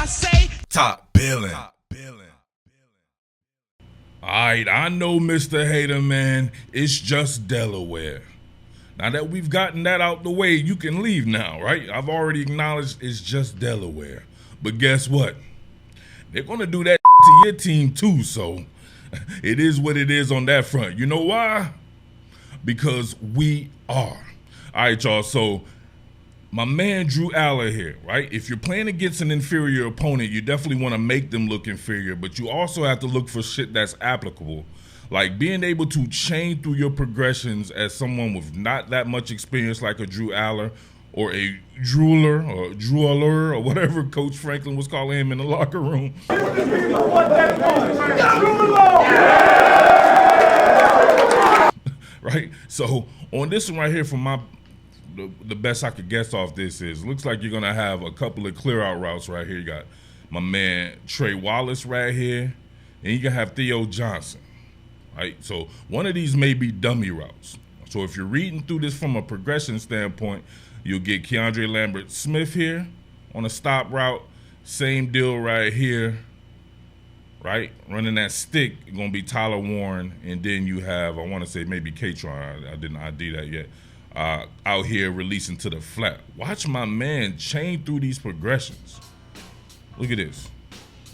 say top billin'. Alright, I know Mr. Hater, man, it's just Delaware. Now that we've gotten that out the way, you can leave now, right? I've already acknowledged it's just Delaware. But guess what? They're gonna do that to your team too, so it is what it is on that front. You know why? Because we are. Alright, y'all, so my man Drew Allar here, right? If you're playing against an inferior opponent, you definitely want to make them look inferior, but you also have to look for shit that's applicable. Like being able to chain through your progressions as someone with not that much experience like a Drew Allar or a Drew Allar or whatever Coach Franklin was calling him in the locker room. Right? So on this one right here from the best I could guess off this is, looks like you're gonna have a couple of clear out routes right here. You got my man Trey Wallace right here, and you can have Theo Johnson, right? So one of these may be dummy routes. So if you're reading through this from a progression standpoint, you'll get Keandre Lambert-Smith here on a stop route. Same deal right here, right? Running that stick, gonna be Tyler Warren, and then you have, I wanna say maybe Katron, I didn't ID that yet. Out here releasing to the flat. Watch my man chain through these progressions. Look at this.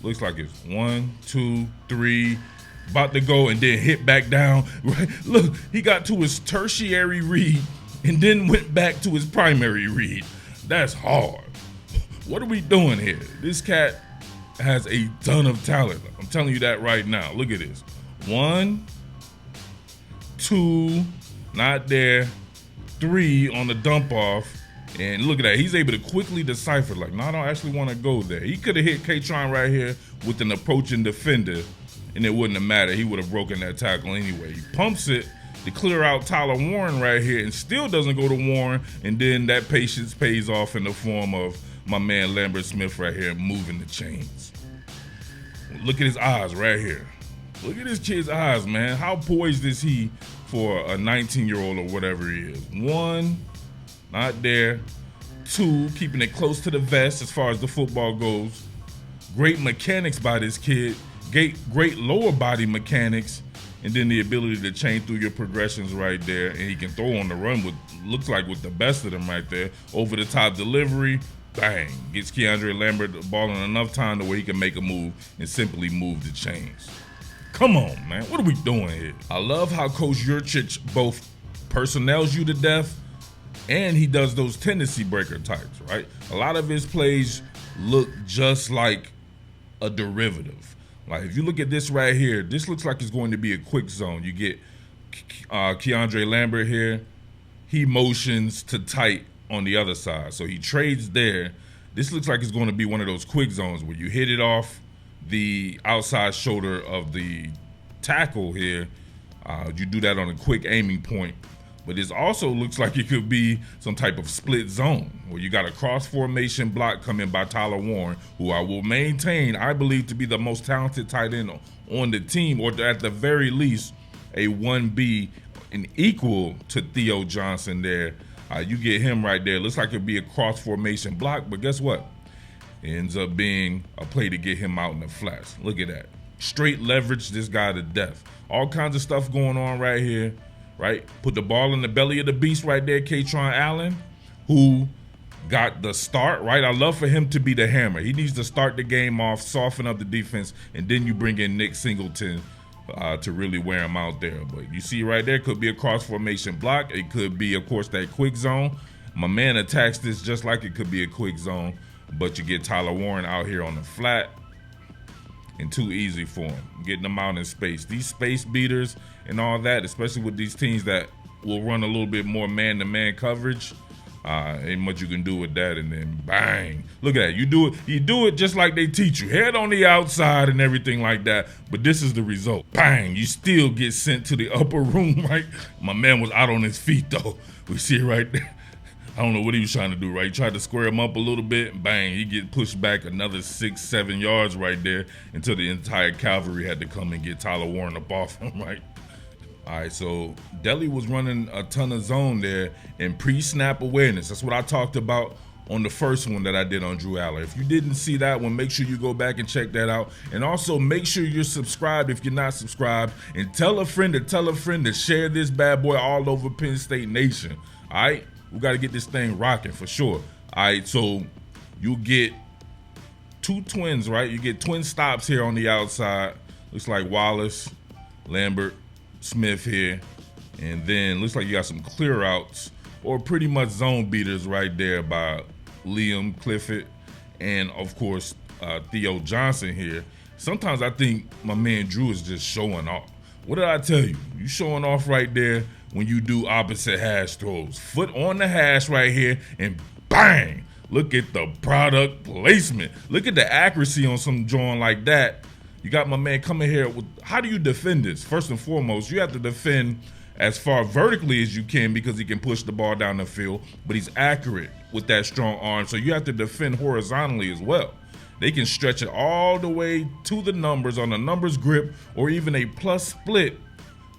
Looks like it's 1, 2, 3, about to go and then hit back down. Right? Look, he got to his tertiary read and then went back to his primary read. That's hard. What are we doing here? This cat has a ton of talent. I'm telling you that right now. Look at this. 1, 2, not there. 3 on the dump off, and look at that. He's able to quickly decipher, like, no, I don't actually want to go there. He could have hit Katron right here with an approaching defender, and it wouldn't have mattered. He would have broken that tackle anyway. He pumps it to clear out Tyler Warren right here and still doesn't go to Warren, and then that patience pays off in the form of my man Lambert-Smith right here moving the chains. Look at his eyes right here. Look at this kid's eyes, man. How poised is he for a 19-year-old or whatever he is? 1, not there. 2, keeping it close to the vest as far as the football goes. Great mechanics by this kid. Great lower body mechanics. And then the ability to chain through your progressions right there. And he can throw on the run with, looks like with the best of them right there. Over the top delivery, bang. Gets Keandre Lambert the ball in enough time to where he can make a move and simply move the chains. Come on, man. What are we doing here? I love how Coach Yurcich both personnels you to death and he does those tendency breaker types, right? A lot of his plays look just like a derivative. Like if you look at this right here, this looks like it's going to be a quick zone. You get Keandre Lambert here. He motions to tight on the other side. So he trades there. This looks like it's going to be one of those quick zones where you hit it off the outside shoulder of the tackle here. You do that on a quick aiming point. But this also looks like it could be some type of split zone where you got a cross formation block coming by Tyler Warren, who I will maintain, I believe, to be the most talented tight end on the team, or at the very least, a 1B and equal to Theo Johnson there. You get him right there. Looks like it'd be a cross formation block, but guess what? It ends up being a play to get him out in the flats. Look at that. Straight leverage this guy to death. All kinds of stuff going on right here, right? Put the ball in the belly of the beast right there, Katron Allen, who got the start, right? I love for him to be the hammer. He needs to start the game off, soften up the defense, and then you bring in Nick Singleton to really wear him out there. But you see right there, could be a cross formation block. It could be, of course, that quick zone. My man attacks this just like it could be a quick zone. But you get Tyler Warren out here on the flat and too easy for him. Getting them out in space. These space beaters and all that, especially with these teams that will run a little bit more man-to-man coverage, ain't much you can do with that. And then bang. Look at that. You do it just like they teach you. Head on the outside and everything like that. But this is the result. Bang. You still get sent to the upper room, right? My man was out on his feet, though. We see it right there. I don't know what he was trying to do, right? He tried to square him up a little bit. Bang, he get pushed back another 6-7 yards right there until the entire cavalry had to come and get Tyler Warren up off him, right? All right, so Delhi was running a ton of zone there and pre-snap awareness. That's what I talked about on the first one that I did on Drew Allar. If you didn't see that one, make sure you go back and check that out. And also make sure you're subscribed if you're not subscribed. And tell a friend to share this bad boy all over Penn State Nation. All right? We got to get this thing rocking for sure. All right, so you'll get two twins, right? You get twin stops here on the outside. Looks like Wallace, Lambert, Smith here. And then looks like you got some clear outs or pretty much zone beaters right there by Liam, Clifford, and of course, Theo Johnson here. Sometimes I think my man Drew is just showing off. What did I tell you? You showing off right there when you do opposite hash throws. Foot on the hash right here and bang! Look at the product placement. Look at the accuracy on some drawing like that. You got my man coming here with, how do you defend this? First and foremost, you have to defend as far vertically as you can because he can push the ball down the field, but he's accurate with that strong arm. So you have to defend horizontally as well. They can stretch it all the way to the numbers on the numbers grip or even a plus split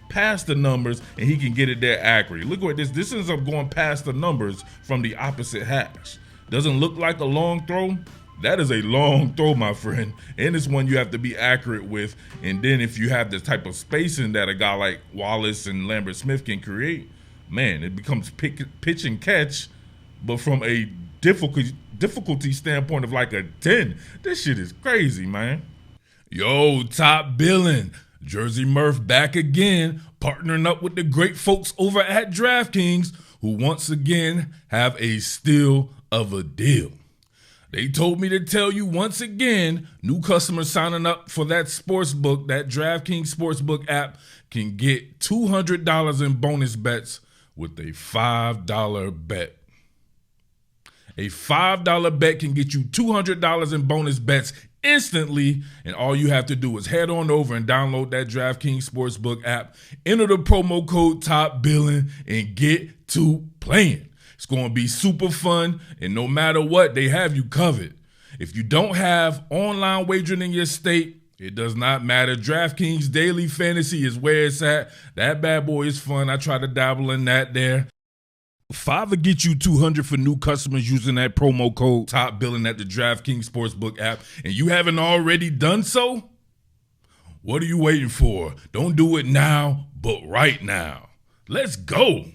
past the numbers, and he can get it there accurately. Look at this. This ends up going past the numbers from the opposite hash. Doesn't look like a long throw. That is a long throw, my friend. And it's one you have to be accurate with. And then if you have the type of spacing that a guy like Wallace and Lambert Smith can create, man, it becomes pitch and catch, but from a difficulty standpoint of like a 10. This shit is crazy, man. Yo, top Billin, Jersey Murph back again, partnering up with the great folks over at DraftKings, who once again have a steal of a deal. They told me to tell you once again, new customers signing up for that sportsbook, that DraftKings Sportsbook app, can get $200 in bonus bets with a $5 bet. A $5 bet can get you $200 in bonus bets instantly, and all you have to do is head on over and download that DraftKings Sportsbook app, enter the promo code TOPBILLIN, and get to playing. It's going to be super fun, and no matter what, they have you covered. If you don't have online wagering in your state, it does not matter. DraftKings Daily Fantasy is where it's at. That bad boy is fun. I try to dabble in that there. $5 will get you $200 for new customers using that promo code TOPBILLIN at the DraftKings Sportsbook app, and you haven't already done so? What are you waiting for? Don't do it now, but right now. Let's go.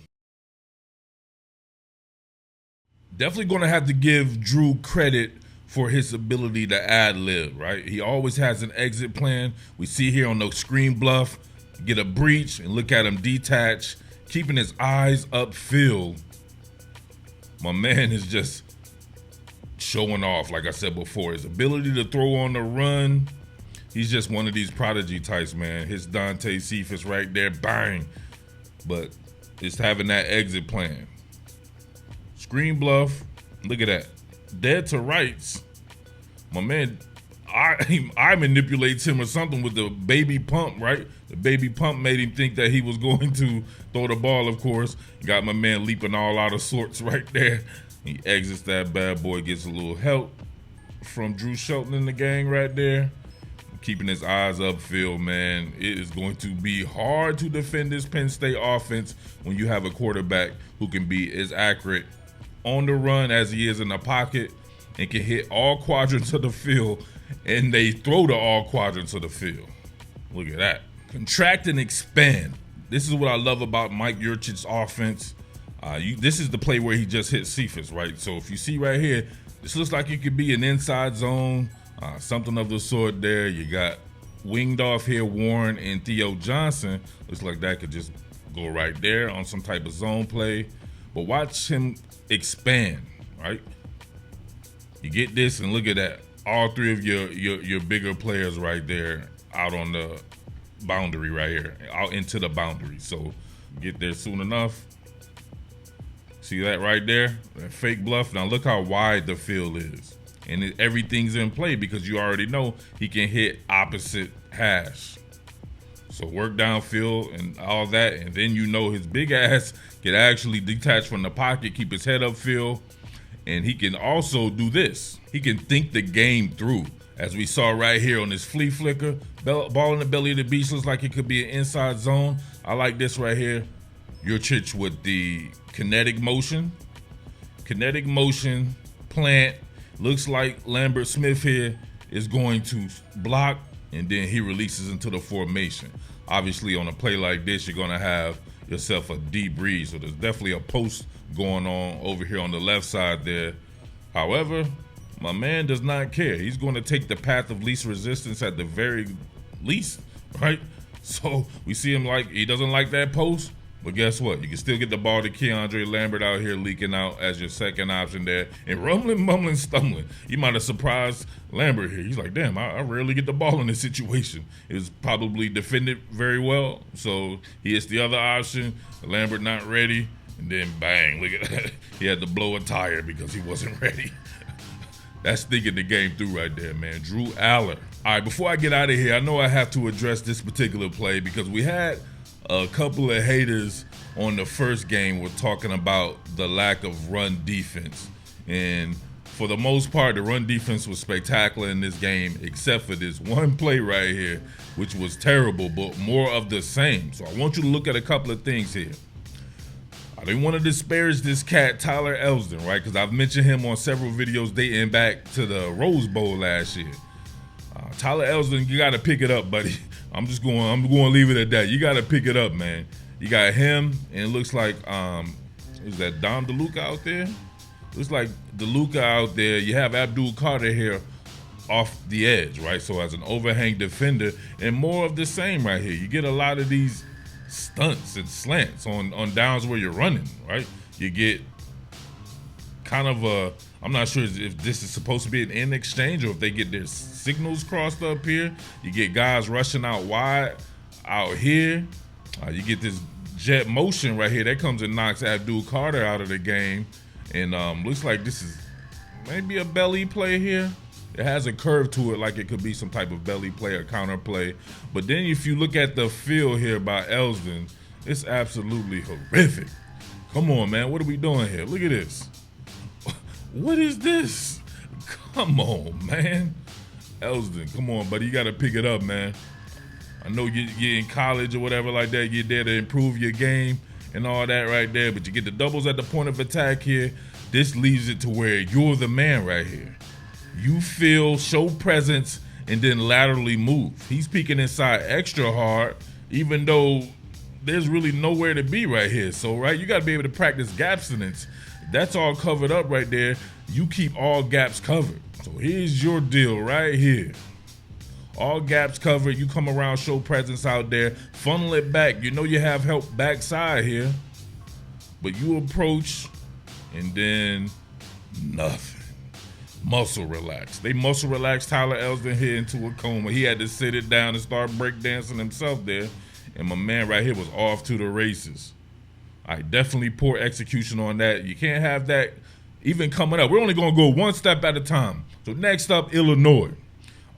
Definitely going to have to give Drew credit for his ability to ad-lib, right? He always has an exit plan. We see here on the screen bluff, get a breach and look at him detach, keeping his eyes upfield. My man is just showing off, like I said before. His ability to throw on the run, he's just one of these prodigy types, man. His Dante Cephas right there, bang. But it's having that exit plan. Screen bluff, look at that. Dead to rights. My man, I manipulates him or something with the baby pump, right? The baby pump made him think that he was going to throw the ball, of course. Got my man leaping all out of sorts right there. He exits that bad boy, gets a little help from Drew Shelton in the gang right there. Keeping his eyes upfield, man. It is going to be hard to defend this Penn State offense when you have a quarterback who can be as accurate on the run as he is in the pocket and can hit all quadrants of the field, and they throw to all quadrants of the field. Look at that. Contract and expand. This is what I love about Mike Yurcich's offense. This is the play where he just hit Cephas, right? So if you see right here, this looks like it could be an inside zone, something of the sort there. You got winged off here, Warren and Theo Johnson. Looks like that could just go right there on some type of zone play. But watch him expand, right? You get this and look at that. All three of your bigger players right there out on the boundary right here, out into the boundary. So get there soon enough. See that right there? That fake bluff. Now look how wide the field is. And everything's in play because you already know he can hit opposite hash. So work downfield and all that, and then you know his big ass can actually detach from the pocket, keep his head upfield, and he can also do this. He can think the game through, as we saw right here on this flea flicker. Ball in the belly of the beast looks like it could be an inside zone. I like this right here. Yurcich with the kinetic motion. Kinetic motion plant. Looks like Lambert Smith here is going to block, and then he releases into the formation. Obviously, on a play like this, you're going to have yourself a deep read. So there's definitely a post going on over here on the left side there. However, my man does not care. He's going to take the path of least resistance at the very least, right? So we see him like he doesn't like that post. But guess what? You can still get the ball to Keandre Lambert out here leaking out as your second option there. And rumbling, mumbling, stumbling. You might have surprised Lambert here. He's like, damn, I rarely get the ball in this situation. It was probably defended very well. So he hits the other option. Lambert not ready. And then bang, look at that. He had to blow a tire because he wasn't ready. That's thinking the game through right there, man. Drew Allar. All right, before I get out of here, I know I have to address this particular play because we had a couple of haters on the first game were talking about the lack of run defense. And for the most part, the run defense was spectacular in this game, except for this one play right here, which was terrible, but more of the same. So I want you to look at a couple of things here. I didn't want to disparage this cat, Tyler Elsdon, right? Because I've mentioned him on several videos dating back to the Rose Bowl last year. Tyler Elsdon, you got to pick it up, buddy. I'm going to leave it at that. You got to pick it up, man. You got him, and it looks like, is that Dom DeLuca out there? Looks like DeLuca out there. You have Abdul Carter here off the edge, right? So as an overhang defender, and more of the same right here. You get a lot of these stunts and slants on downs where you're running, right? You get kind of a, I'm not sure if this is supposed to be an in exchange or if they get their signals crossed up here. You get guys rushing out wide out here. You get this jet motion right here. That comes and knocks Abdul Carter out of the game. And looks like this is maybe a belly play here. It has a curve to it like it could be some type of belly play or counter play. But then if you look at the field here by Elsdon, it's absolutely horrific. Come on, man. What are we doing here? Look at this. What is this? Come on, man. Elsdon, come on, buddy. You got to pick it up, man. I know you're in college or whatever like that. You're there to improve your game and all that right there. But you get the doubles at the point of attack here. This leaves it to where you're the man right here. You feel, show presence, and then laterally move. He's peeking inside extra hard, even though there's really nowhere to be right here. So, right, you got to be able to practice gap abstinence. That's all covered up right there. You keep all gaps covered. So here's your deal right here. All gaps covered. You come around, show presence out there, funnel it back. You know you have help backside here, but you approach and then nothing. Muscle relax. They muscle relaxed Tyler Elsdon here into a coma. He had to sit it down and start breakdancing himself there. And my man right here was off to the races. All right, definitely poor execution on that. You can't have that even coming up. We're only going to go one step at a time. So next up, Illinois.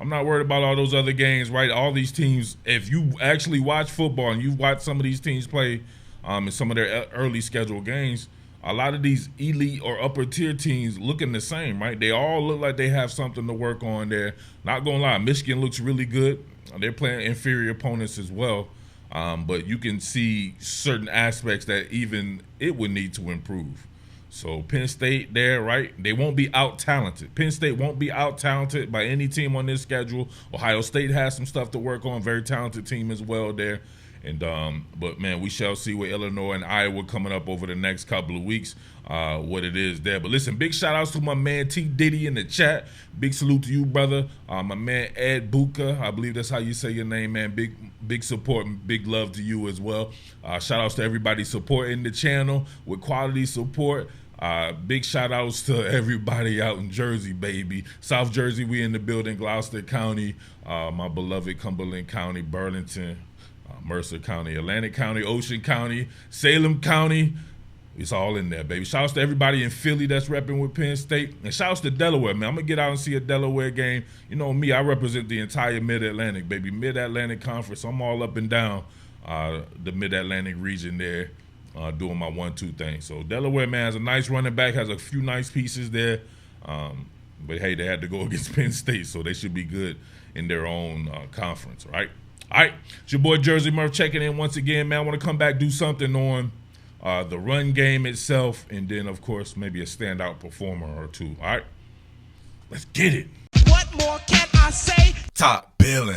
I'm not worried about all those other games, right? All these teams, if you actually watch football and you watch some of these teams play in some of their early scheduled games, a lot of these elite or upper tier teams looking the same, right? They all look like they have something to work on there. Not going to lie, Michigan looks really good. They're playing inferior opponents as well. But you can see certain aspects that even it would need to improve. So Penn State there, right? They won't be out-talented. Penn State won't be out-talented by any team on this schedule. Ohio State has some stuff to work on. Very talented team as well there. And but, man, we shall see with Illinois and Iowa coming up over the next couple of weeks what it is there. But, listen, big shout-outs to my man T. Diddy in the chat. Big salute to you, brother. My man Ed Buka, I believe that's how you say your name, man. Big support and big love to you as well. Shout-outs to everybody supporting the channel with quality support. Big shout-outs to everybody out in Jersey, baby. South Jersey, we in the building. Gloucester County, my beloved Cumberland County, Burlington, Mercer County, Atlantic County, Ocean County, Salem County. It's all in there, baby. Shouts to everybody in Philly that's repping with Penn State. And shouts to Delaware, man. I'm going to get out and see a Delaware game. You know me, I represent the entire Mid-Atlantic, baby. Mid-Atlantic Conference. I'm all up and down the Mid-Atlantic region there doing my 1-2 thing. So Delaware, man, has a nice running back, has a few nice pieces there. But, hey, they had to go against Penn State, so they should be good in their own conference, right? All right, it's your boy Jersey Murph checking in once again, man. I want to come back, do something on the run game itself, and then, of course, maybe a standout performer or two. All right? Let's get it. What more can I say? Top Billin.